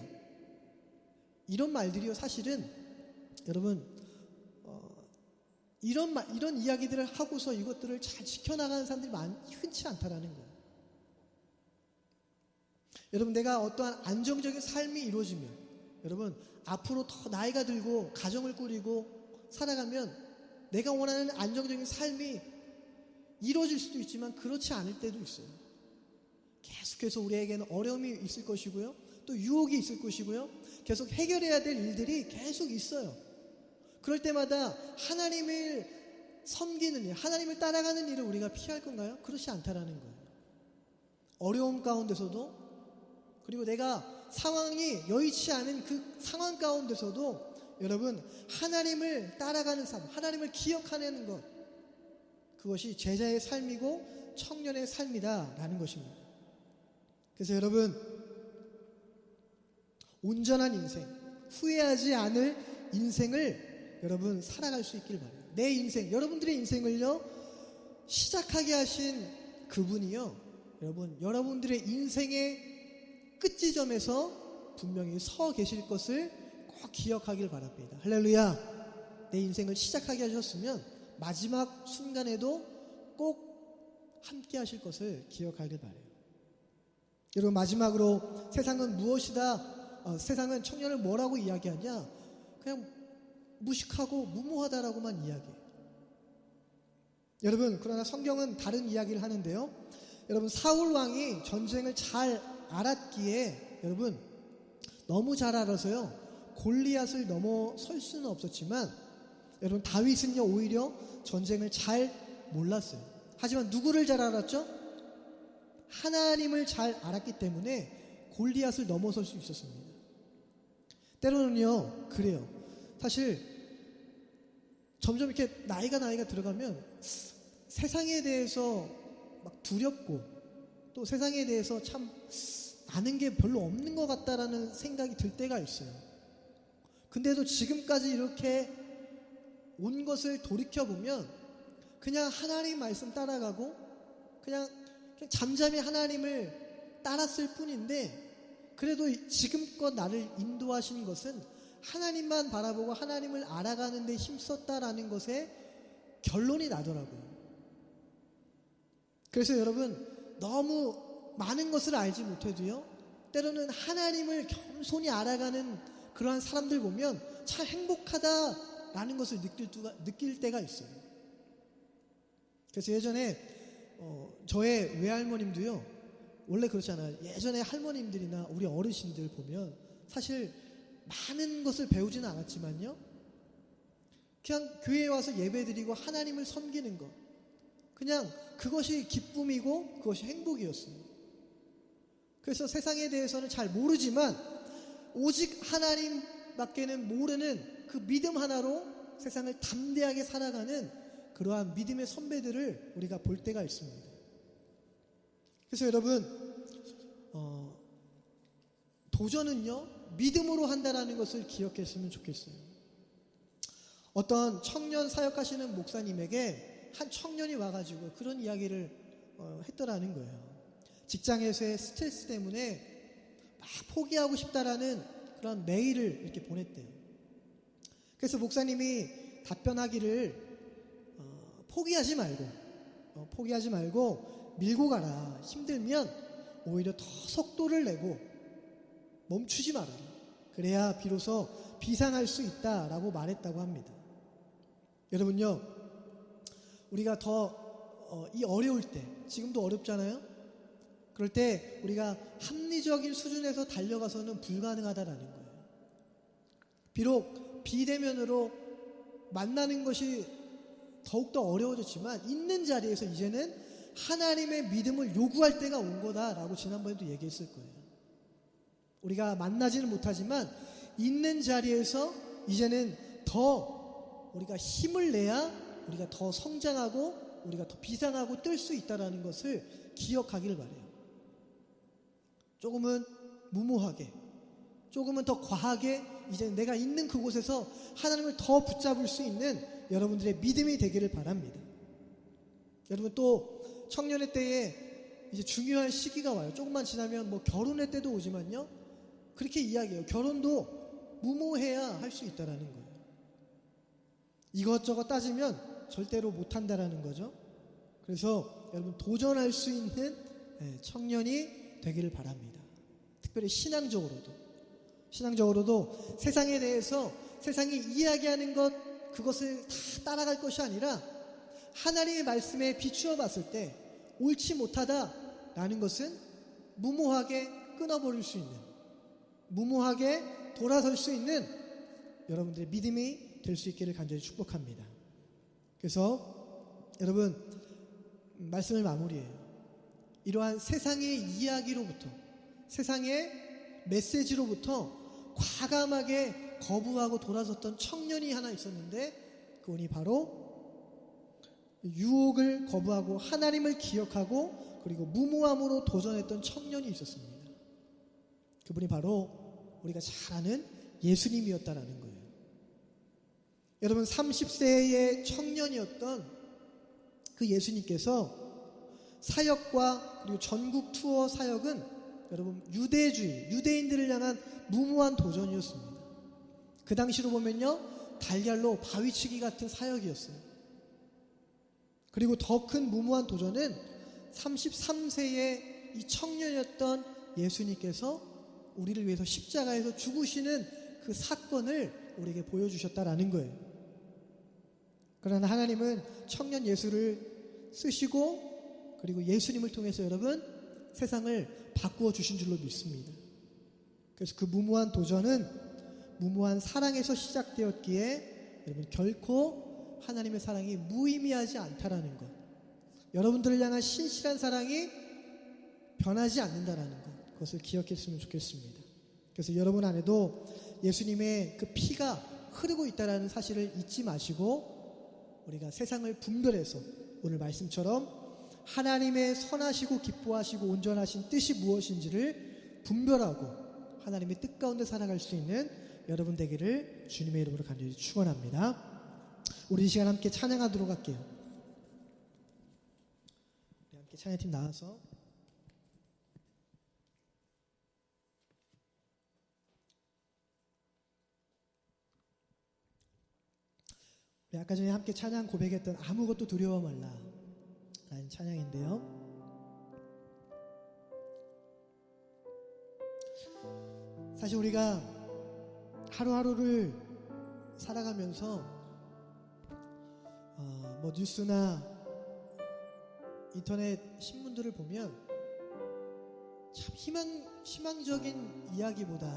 이런 말들이요, 사실은 여러분 이런 이야기들을 하고서 이것들을 잘 지켜나가는 사람들이 흔치 않다라는 거예요. 여러분, 내가 어떠한 안정적인 삶이 이루어지면, 여러분 앞으로 더 나이가 들고 가정을 꾸리고 살아가면 내가 원하는 안정적인 삶이 이루어질 수도 있지만 그렇지 않을 때도 있어요. 계속해서 우리에게는 어려움이 있을 것이고요, 또 유혹이 있을 것이고요, 계속 해결해야 될 일들이 계속 있어요. 그럴 때마다 하나님을 섬기는 일, 하나님을 따라가는 일을 우리가 피할 건가요? 그렇지 않다라는 거예요. 어려움 가운데서도, 그리고 내가 상황이 여의치 않은 그 상황 가운데서도 여러분 하나님을 따라가는 삶, 하나님을 기억하는 것, 그것이 제자의 삶이고 청년의 삶이다라는 것입니다. 그래서 여러분, 온전한 인생, 후회하지 않을 인생을 여러분 살아갈 수 있길 바라요. 내 인생, 여러분들의 인생을요 시작하게 하신 그분이요, 여러분들의 인생의 끝지점에서 분명히 서 계실 것을 꼭 기억하길 바랍니다. 할렐루야. 내 인생을 시작하게 하셨으면 마지막 순간에도 꼭 함께 하실 것을 기억하길 바라요. 여러분, 마지막으로 세상은 무엇이다, 세상은 청년을 뭐라고 이야기하냐, 그냥 무식하고 무모하다라고만 이야기해요. 여러분, 그러나 성경은 다른 이야기를 하는데요, 여러분 사울 왕이 전쟁을 잘 알았기에 여러분 너무 잘 알아서요 골리앗을 넘어설 수는 없었지만, 여러분 다윗은요 오히려 전쟁을 잘 몰랐어요. 하지만 누구를 잘 알았죠? 하나님을 잘 알았기 때문에 골리앗을 넘어설 수 있었습니다. 때로는요 그래요. 사실 점점 이렇게 나이가 들어가면 세상에 대해서 막 두렵고, 또 세상에 대해서 참 아는 게 별로 없는 것 같다라는 생각이 들 때가 있어요. 근데도 지금까지 이렇게 온 것을 돌이켜보면 그냥 하나님 말씀 따라가고 그냥 잠잠히 하나님을 따랐을 뿐인데, 그래도 지금껏 나를 인도하신 것은 하나님만 바라보고 하나님을 알아가는 데 힘썼다라는 것에 결론이 나더라고요. 그래서 여러분, 너무 많은 것을 알지 못해도요, 때로는 하나님을 겸손히 알아가는 그러한 사람들 보면 참 행복하다라는 것을 느낄 때가 있어요. 그래서 예전에 저의 외할머님도요, 원래 그렇잖아요. 예전에 할머님들이나 우리 어르신들 보면 사실 많은 것을 배우지는 않았지만요, 그냥 교회에 와서 예배드리고 하나님을 섬기는 것, 그냥 그것이 기쁨이고 그것이 행복이었어요. 그래서 세상에 대해서는 잘 모르지만 오직 하나님밖에는 모르는 그 믿음 하나로 세상을 담대하게 살아가는 그러한 믿음의 선배들을 우리가 볼 때가 있습니다. 그래서 여러분, 도전은요, 믿음으로 한다라는 것을 기억했으면 좋겠어요. 어떤 청년 사역하시는 목사님에게 한 청년이 와가지고 그런 이야기를 했더라는 거예요. 직장에서의 스트레스 때문에 막 포기하고 싶다라는 그런 메일을 이렇게 보냈대요. 그래서 목사님이 답변하기를 포기하지 말고 밀고 가라. 힘들면 오히려 더 속도를 내고 멈추지 마라. 그래야 비로소 비상할 수 있다라고 말했다고 합니다. 여러분요, 우리가 더 이 어려울 때, 지금도 어렵잖아요. 그럴 때 우리가 합리적인 수준에서 달려가서는 불가능하다라는 거예요. 비록 비대면으로 만나는 것이 더욱더 어려워졌지만 있는 자리에서 이제는 하나님의 믿음을 요구할 때가 온 거다라고 지난번에도 얘기했을 거예요. 우리가 만나지는 못하지만 있는 자리에서 이제는 더 우리가 힘을 내야 우리가 더 성장하고 우리가 더 비상하고 뜰 수 있다는 것을 기억하기를 바라요. 조금은 무모하게, 조금은 더 과하게 이제 내가 있는 그곳에서 하나님을 더 붙잡을 수 있는 여러분들의 믿음이 되기를 바랍니다. 여러분, 또 청년의 때에 이제 중요한 시기가 와요. 조금만 지나면 뭐 결혼의 때도 오지만요, 그렇게 이야기해요. 결혼도 무모해야 할 수 있다라는 거예요. 이것저것 따지면 절대로 못한다라는 거죠. 그래서 여러분, 도전할 수 있는 청년이 되기를 바랍니다. 특별히 신앙적으로도 세상에 대해서 세상이 이야기하는 것, 그것을 다 따라갈 것이 아니라 하나님의 말씀에 비추어 봤을 때 옳지 못하다라는 것은 무모하게 끊어버릴 수 있는, 무모하게 돌아설 수 있는 여러분들의 믿음이 될 수 있기를 간절히 축복합니다. 그래서 여러분, 말씀을 마무리해요. 이러한 세상의 이야기로부터, 세상의 메시지로부터 과감하게 거부하고 돌아섰던 청년이 하나 있었는데, 그분이 바로 유혹을 거부하고 하나님을 기억하고 그리고 무모함으로 도전했던 청년이 있었습니다. 그분이 바로 우리가 잘 아는 예수님이었다라는 거예요. 여러분, 30세의 청년이었던 그 예수님께서 사역과 그리고 전국 투어 사역은 여러분 유대인들을 향한 무모한 도전이었습니다. 그 당시로 보면요, 달걀로 바위치기 같은 사역이었어요. 그리고 더 큰 무모한 도전은 33세의 이 청년이었던 예수님께서 우리를 위해서 십자가에서 죽으시는 그 사건을 우리에게 보여주셨다라는 거예요. 그러나 하나님은 청년 예수를 쓰시고 그리고 예수님을 통해서 여러분 세상을 바꾸어 주신 줄로 믿습니다. 그래서 그 무모한 도전은 무모한 사랑에서 시작되었기에 여러분, 결코 하나님의 사랑이 무의미하지 않다라는 것, 여러분들을 향한 신실한 사랑이 변하지 않는다라는 것, 그것을 기억했으면 좋겠습니다. 그래서 여러분 안에도 예수님의 그 피가 흐르고 있다는 사실을 잊지 마시고 우리가 세상을 분별해서 오늘 말씀처럼 하나님의 선하시고 기뻐하시고 온전하신 뜻이 무엇인지를 분별하고 하나님의 뜻 가운데 살아갈 수 있는 여러분 되기를 주님의 이름으로 간절히 축원합니다. 우리 이 시간 함께 찬양하도록 할게요. 우리 함께 찬양팀 나와서 아까 전에 함께 찬양 고백했던 아무것도 두려워 말라 라는 찬양인데요, 사실 우리가 하루하루를 살아가면서 뭐 뉴스나 인터넷 신문들을 보면 참 희망적인 이야기보다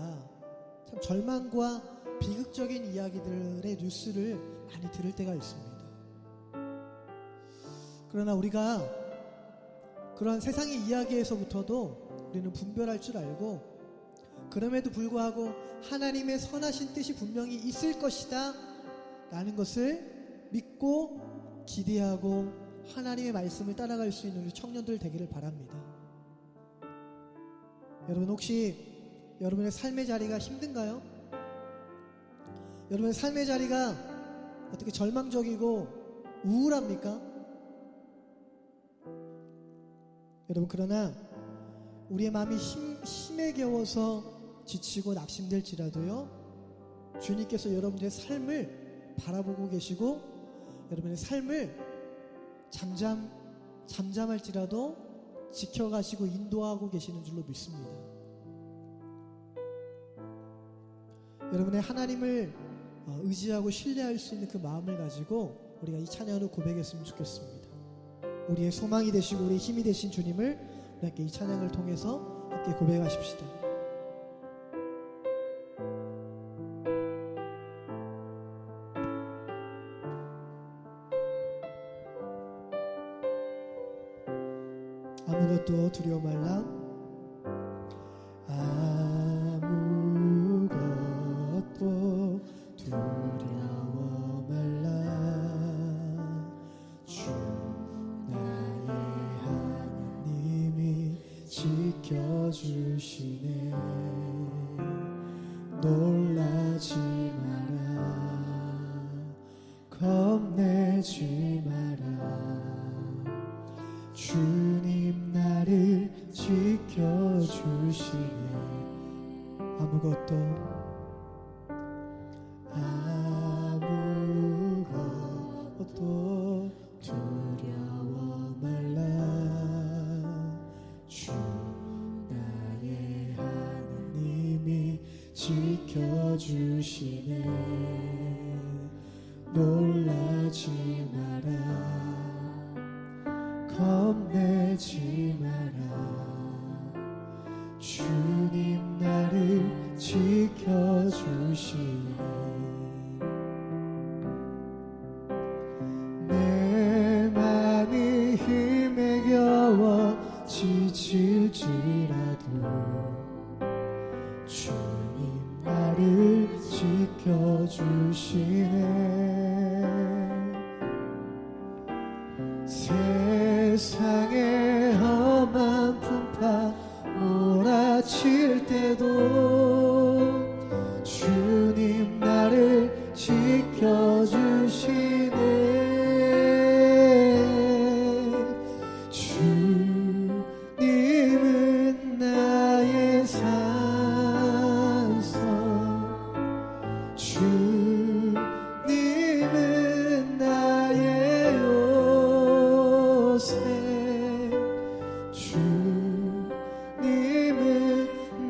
참 절망과 비극적인 이야기들의 뉴스를 많이 들을 때가 있습니다. 그러나 우리가 그런 세상의 이야기에서부터도 우리는 분별할 줄 알고, 그럼에도 불구하고 하나님의 선하신 뜻이 분명히 있을 것이다 라는 것을 믿고 기대하고 하나님의 말씀을 따라갈 수 있는 우리 청년들 되기를 바랍니다. 여러분, 혹시 여러분의 삶의 자리가 힘든가요? 여러분의 삶의 자리가 어떻게 절망적이고 우울합니까? 여러분, 그러나 우리의 마음이 힘에 겨워서 지치고 낙심될지라도요, 주님께서 여러분들의 삶을 바라보고 계시고 여러분의 삶을 잠잠할지라도 지켜가시고 인도하고 계시는 줄로 믿습니다. 여러분의 하나님을 의지하고 신뢰할 수 있는 그 마음을 가지고 우리가 이 찬양으로 고백했으면 좋겠습니다. 우리의 소망이 되시고 우리의 힘이 되신 주님을 우리 함께 이 찬양을 통해서 함께 고백하십시다. 아무것도 두려워 말라. 아무것도 두려워 말라. 주 나의 하나님이 지켜주시네. 놀라지 마라. 겁내지 마라. 주님 나를 지켜주시네. 아무것도 두려워 말라. 주 나의 하나님이 지켜주시네. 놀라지 마라. 겁내지 마라. 주님 나를 지켜주시네. 내 맘이 힘에 겨워 지칠지라도 주님 나를 지켜주시네. 세상의 험한 풍파 몰아칠 때도 주님 나를 지켜주시네. 주님은 나의 산성, 주님은 나의 요새, 주님은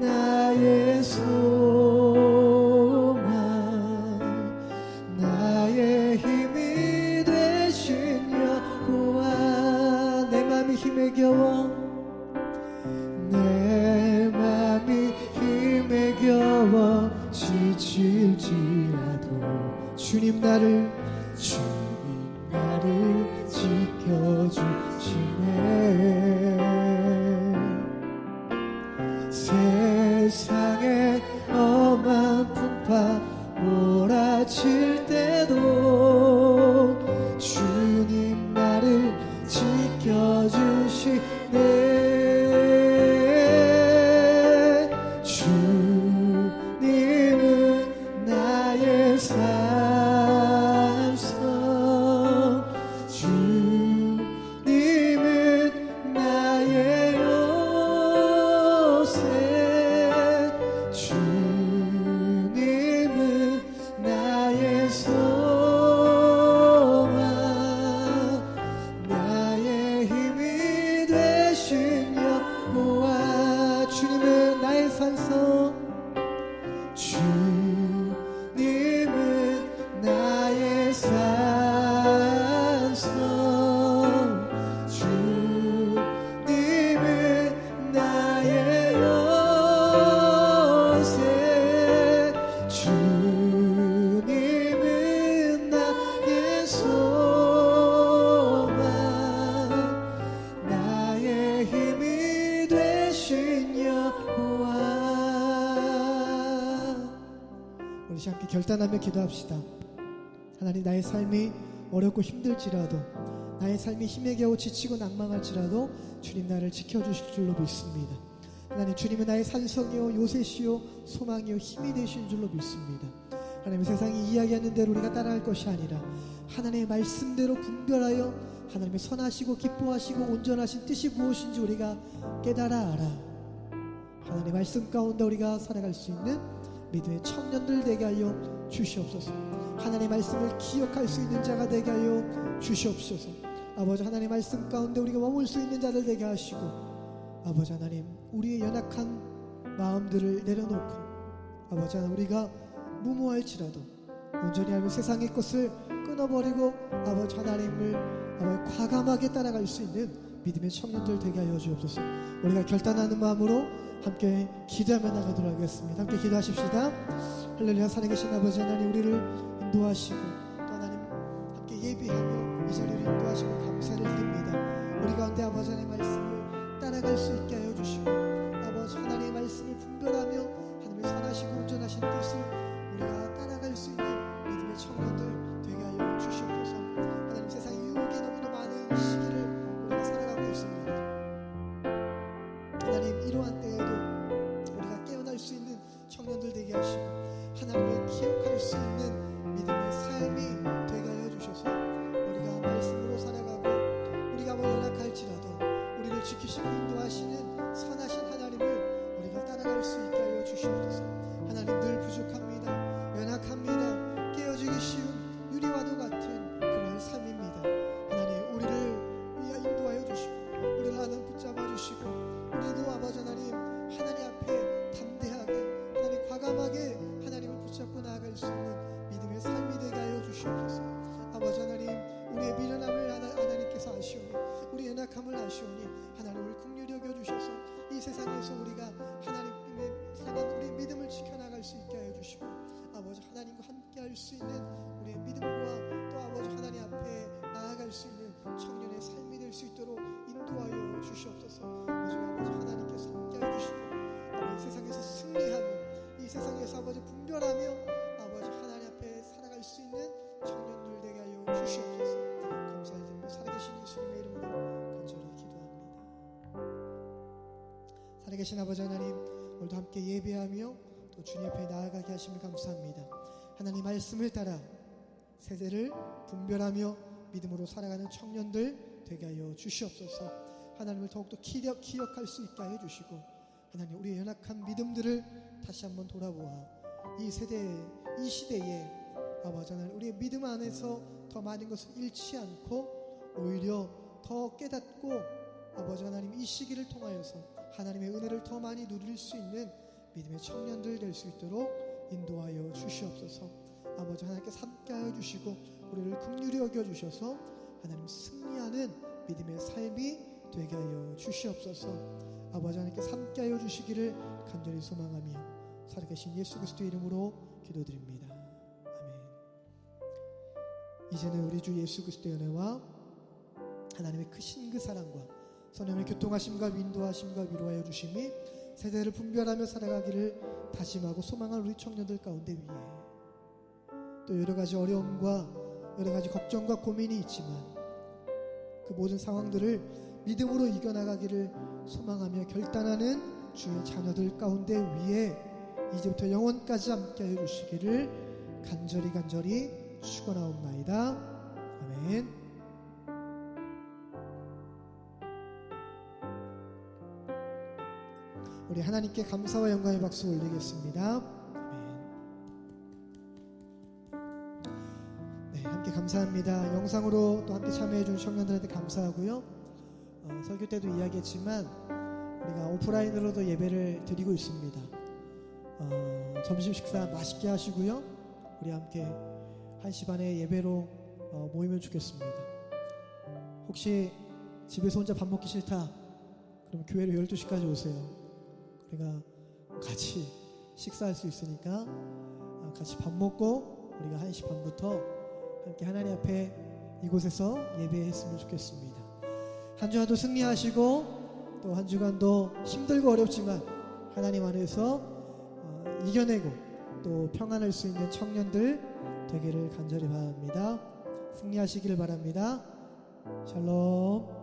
나의 소망, 나의 힘이 되신 여호와. 내 맘이 힘에 겨워, 내 맘이 힘에 겨워 지칠지라도 주님 나를 지켜주시네. 세상의 험한 풍파 몰아칠 때도 주님 나를 지켜주시네. 주님은 나의 산성, 주님은 나의 요새, 주님은 나의 소망, 나의 힘이 되신 여호와. 주님은 나의 산성, 우리 함께 결단하며 기도합시다. 하나님, 나의 삶이 어렵고 힘들지라도, 나의 삶이 힘에 겨우 지치고 낭망할지라도 주님 나를 지켜주실 줄로 믿습니다. 하나님, 주님은 나의 산성이요 요새시요 소망이요 힘이 되신 줄로 믿습니다. 하나님, 세상이 이야기하는 대로 우리가 따라할 것이 아니라 하나님의 말씀대로 분별하여 하나님의 선하시고 기뻐하시고 온전하신 뜻이 무엇인지 우리가 깨달아 알아 하나님의 말씀 가운데 우리가 살아갈 수 있는 믿음의 청년들 되게 하여 주시옵소서. 하나님의 말씀을 기억할 수 있는 자가 되게 하여 주시옵소서. 아버지, 하나님의 말씀 가운데 우리가 머물 수 있는 자들 되게 하시고, 아버지 하나님, 우리의 연약한 마음들을 내려놓고, 아버지 하나님, 우리가 무모할지라도 온전히 알고 세상의 것을 끊어버리고 아버지 하나님을 아버지 과감하게 따라갈 수 있는 믿음의 청년들 되게 하여 주옵소서. 우리가 결단하는 마음으로 함께 기도하며 나가도록 하겠습니다. 함께 기도하십시다. 할렐루야. 살아계신 아버지 하나님, 우리를 인도하시고 또 하나님 함께 예비하며 이 자리를 인도하시고 감사를 드립니다. 우리 가운데 아버지 하나님의 말씀을 따라갈 수 있게 하여 주시고, 아버지 하나님의 말씀을 분별하며 하나님의 선하시고 온전하신 뜻을 우리가 따라갈 수 있는 믿음의 청년들 되게 하여 주시옵소서. 하나님, 세상에 유혹이 너무도 많은 시기를 우리가 살아가고 있습니다. 하나님, 이러한 때에도 우리가 깨어날 수 있는 청년들 되게 하시고 하나님을 기억할 수 있는 믿음의 삶이 되게 하여 주셔서 우리가 말씀으로 살아가고 우리가 뭐 연약할지라도 우리를 지키시고 인도하시는 선하신 하나님을 우리가 따라갈 수 있게 하여 주시옵소서. 하나님, 늘 부족합니다. 연약합니다. 깨어지기 쉬운 유리와도 같은 그런 삶입니다. 하나님, 우리를 인도하여 주시고 우리를 하나님 붙잡아 주시고, 우리도 아버지 하나님 앞에 담대하게 하나님 과감하게 하나님을 붙잡고 나아갈 수 있는 믿음의 삶이 되게 하여 주시옵소서. 아버지 하나님, 우리의 미련함을 하나님께서 아시오니, 우리 연약함을 아시오니 하나님을 긍휼히 여겨 주셔서 이 세상에서 우리가 하나님의 사는 우리 믿음을 지켜나갈 수 있게 하여 주시고, 아버지 하나님과 함께 할 수 있는 우리의 믿음과 또 아버지 하나님 앞에 나아갈 수 있는 청년의 삶이 될 수 있도록 인도하여 주시옵소서. 오직 아버지 하나님께서 함께 하여 주시고, 아버지 세상에서 승리하며 이 세상에서 아버지 분별하며 아버지 하나님 앞에 살아갈 수 있는 청년들 되게 하여 주시옵소서. 감사드리며 살아계신 예수님의 이름으로 간절히 기도합니다. 살아계신 아버지 하나님, 오늘도 함께 예배하며 또 주님 앞에 나아가게 하심을 감사합니다. 하나님 말씀을 따라 세대를 분별하며 믿음으로 살아가는 청년들 되게 하여 주시옵소서. 하나님을 더욱더 기억할 수 있게 하여 주시고, 하나님 우리의 연약한 믿음들을 다시 한번 돌아보아 이 세대에, 이 시대에 아버지 하나님 우리의 믿음 안에서 더 많은 것을 잃지 않고 오히려 더 깨닫고 아버지 하나님 이 시기를 통하여서 하나님의 은혜를 더 많이 누릴 수 있는 믿음의 청년들 될 수 있도록 인도하여 주시옵소서. 아버지 하나님께 함께하여 주시고 우리를 긍휼히 여겨주셔서 하나님 승리하는 믿음의 삶이 되게 하여 주시옵소서. 아버지 하나님께 함께하여 주시기를 간절히 소망하며 살아계신 예수 그리스도의 이름으로 기도드립니다. 아멘. 이제는 우리 주 예수 그리스도의 은혜와 하나님의 크신 그 사랑과 성령의 교통하심과 인도하심과 위로하여 주심이 세대를 분별하며 살아가기를 다짐하고 소망한 우리 청년들 가운데 위에 또 여러 가지 어려움과 여러 가지 걱정과 고민이 있지만 그 모든 상황들을 믿음으로 이겨나가기를 소망하며 결단하는 주의 자녀들 가운데 위에 이제부터 영원까지 함께하여 주시기를 간절히 축원하옵나이다. 아멘. 우리 하나님께 감사와 영광의 박수 올리겠습니다. 네, 함께 감사합니다. 영상으로 또 함께 참여해준 청년들한테 감사하고요. 설교 때도 이야기했지만 우리가 오프라인으로도 예배를 드리고 있습니다. 점심 식사 맛있게 하시고요. 우리 함께 1시 반에 예배로 모이면 좋겠습니다. 혹시 집에서 혼자 밥 먹기 싫다? 그럼 교회로 12시까지 오세요. 우리가 같이 식사할 수 있으니까 같이 밥 먹고 우리가 1시 반부터 함께 하나님 앞에 이곳에서 예배했으면 좋겠습니다. 한 주간도 승리하시고 또 한 주간도 힘들고 어렵지만 하나님 안에서 이겨내고 또 평안할 수 있는 청년들 되기를 간절히 바랍니다. 승리하시기를 바랍니다. 샬롬.